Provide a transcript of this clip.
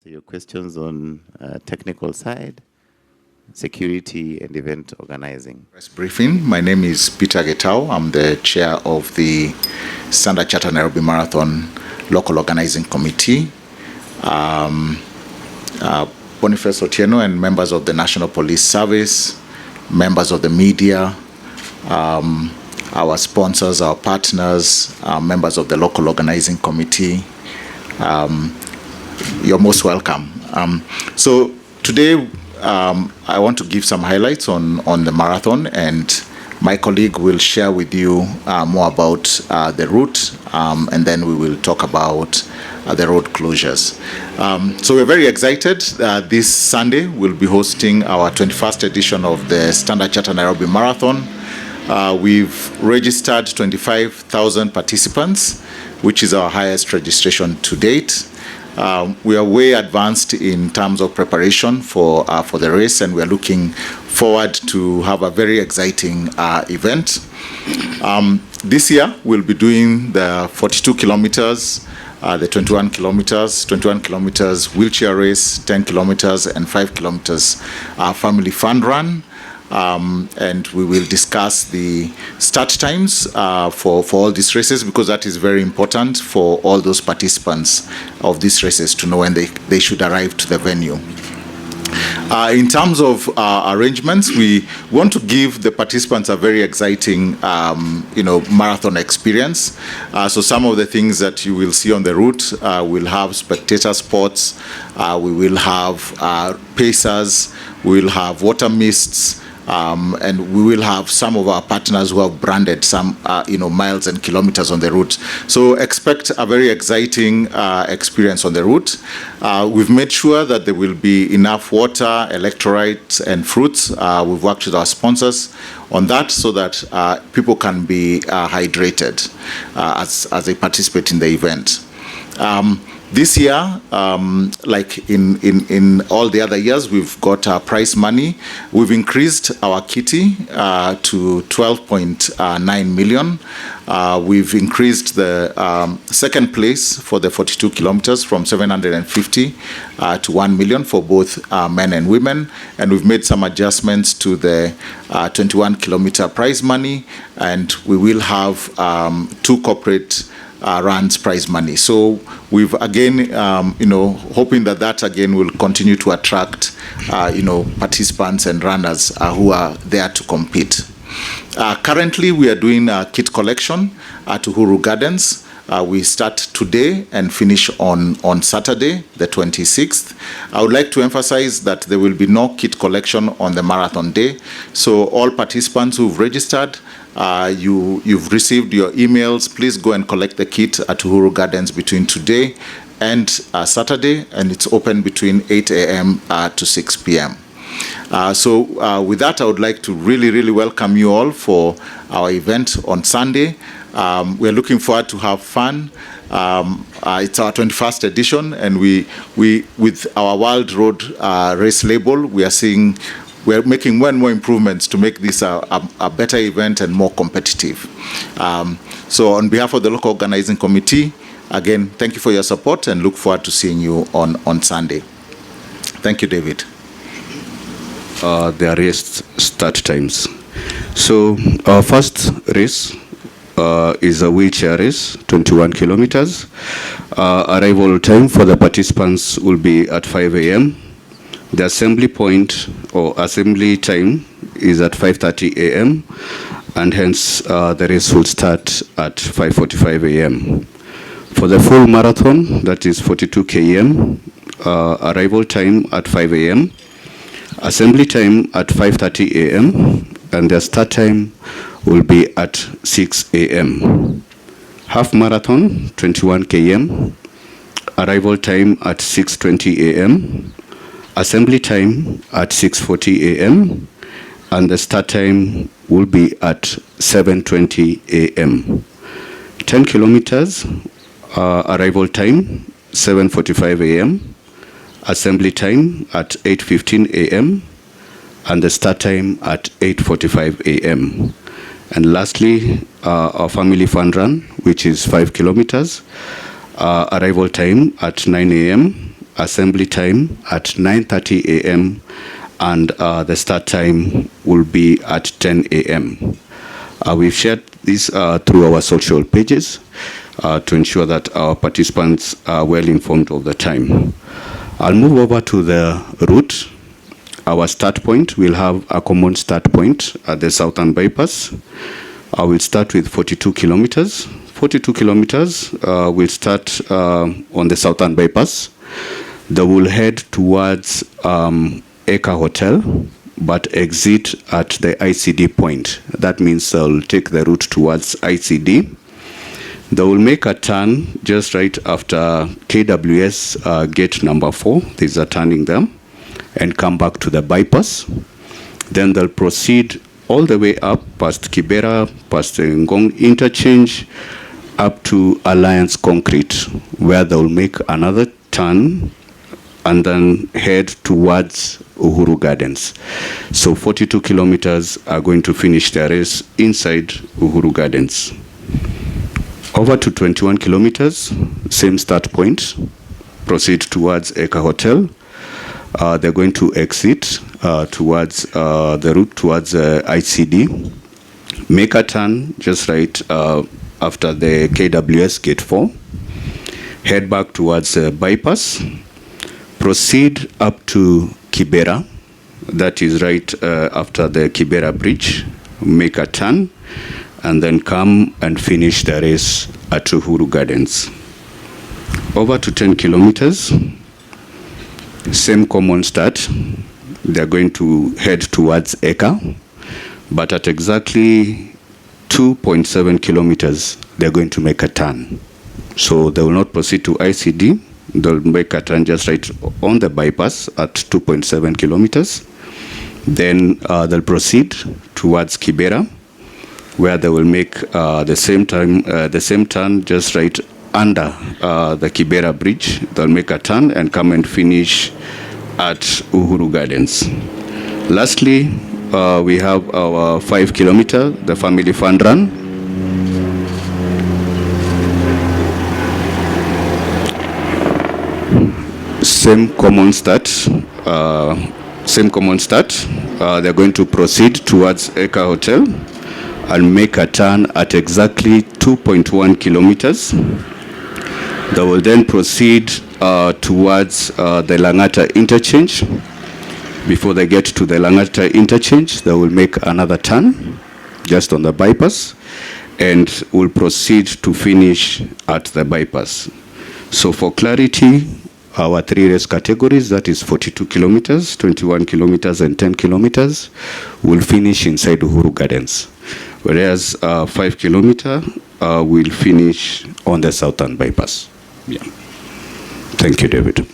So your questions on technical side, security and event organizing. Press briefing. My name is Peter Getau. I'm the chair of the Stanchart Nairobi Marathon Local Organizing Committee. Boniface Otieno and members of the National Police Service, members of the media, our sponsors, our partners, members of the Local Organizing Committee, you're most welcome. So today I want to give some highlights on the marathon, and my colleague will share with you more about the route, and then we will talk about the road closures. So we're very excited. This Sunday we'll be hosting our 21st edition of the Stanchart Nairobi Marathon. We've registered 25,000 participants, which is our highest registration to date. We are way advanced in terms of preparation for the race, and we are looking forward to have a very exciting event. This year we'll be doing the 42 kilometers, the 21 kilometers wheelchair race, 10 kilometers and 5 kilometers family fun run. And we will discuss the start times for all these races, because that is very important for all those participants of these races to know when they should arrive to the venue. In terms of arrangements, we want to give the participants a very exciting, marathon experience. So some of the things that you will see on the route, we'll have spectator spots, we will have pacers, we will have water mists, and we will have some of our partners who have branded some, miles and kilometers on the route. So expect a very exciting experience on the route. We've made sure that there will be enough water, electrolytes, and fruits. We've worked with our sponsors on that so that people can be hydrated as they participate in the event. This year, like in all the other years, we've got prize money. We've increased our kitty to 12.9 million. We've increased the second place for the 42 kilometers from 750 to 1 million for both men and women. And we've made some adjustments to the 21 kilometer prize money, and we will have 2 corporate runs prize money. So we've again, hoping that again will continue to attract, participants and runners who are there to compete. Currently, we are doing a kit collection at Uhuru Gardens. We start today and finish on Saturday, the 26th. I would like to emphasize that there will be no kit collection on the marathon day. So all participants who've registered, you've received your emails. Please go and collect the kit at Uhuru Gardens between today and Saturday, and it's open between 8 a.m. To 6 p.m. So with that, I would like to really welcome you all for our event on Sunday. We're looking forward to have fun. It's our 21st edition, and we with our World Road Race label, we're making more and more improvements to make this a better event and more competitive. So on behalf of the Local Organizing Committee, again, thank you for your support and look forward to seeing you on Sunday. Thank you, David. The race start times. So our first race is a wheelchair race, 21 kilometers. Arrival time for the participants will be at 5 a.m. The assembly point or assembly time is at 5:30 a.m. and hence the race will start at 5:45 a.m. For the full marathon, that is 42 km, arrival time at 5 a.m., assembly time at 5:30 a.m., and the start time will be at 6 a.m. Half marathon, 21 km, arrival time at 6:20 a.m., assembly time at 6:40 a.m., and the start time will be at 7:20 a.m. 10 kilometers, arrival time 7:45 a.m., assembly time at 8:15 a.m., and the start time at 8:45 a.m. And lastly, our family fun run, which is 5 kilometers, arrival time at 9 a.m., assembly time at 9:30 a.m. and the start time will be at 10 a.m. We've shared this through our social pages to ensure that our participants are well informed of the time. I'll move over to the route. Our start point, we'll have a common start point at the Southern Bypass. I will start with 42 kilometers. 42 kilometers will start on the Southern Bypass. They will head towards Eka Hotel, but exit at the ICD point. That means they'll take the route towards ICD. They will make a turn just right after KWS gate number 4. There's a turning there, and come back to the bypass. Then they'll proceed all the way up past Kibera, past Ngong interchange, up to Alliance Concrete, where they'll make another turn and then head towards Uhuru Gardens. So 42 kilometers are going to finish their race inside Uhuru Gardens. Over to 21 kilometers, same start point, proceed towards Eka Hotel. They're going to exit towards the route towards ICD, make a turn just right after the KWS gate 4, head back towards bypass, proceed up to Kibera, that is right after the Kibera bridge, make a turn, and then come and finish the race at Uhuru Gardens. Over to 10 kilometers, same common start. They're going to head towards Eka, but at exactly 2.7 kilometers, they're going to make a turn. So they will not proceed to ICD. They'll make a turn just right on the bypass at 2.7 kilometers. Then they'll proceed towards Kibera, where they will make the same turn just right under the Kibera bridge. They'll make a turn and come and finish at Uhuru Gardens. Lastly, we have our 5 kilometer, the family fun run. Same common start. They're going to proceed towards Eka Hotel and make a turn at exactly 2.1 kilometers. They will then proceed towards the Langata interchange. Before they get to the Langata interchange, they will make another turn just on the bypass and will proceed to finish at the bypass. So for clarity, our 3 race categories, that is 42 kilometers, 21 kilometers, and 10 kilometers, will finish inside Uhuru Gardens. Whereas 5 kilometer will finish on the Southern Bypass. Yeah. Thank you, David.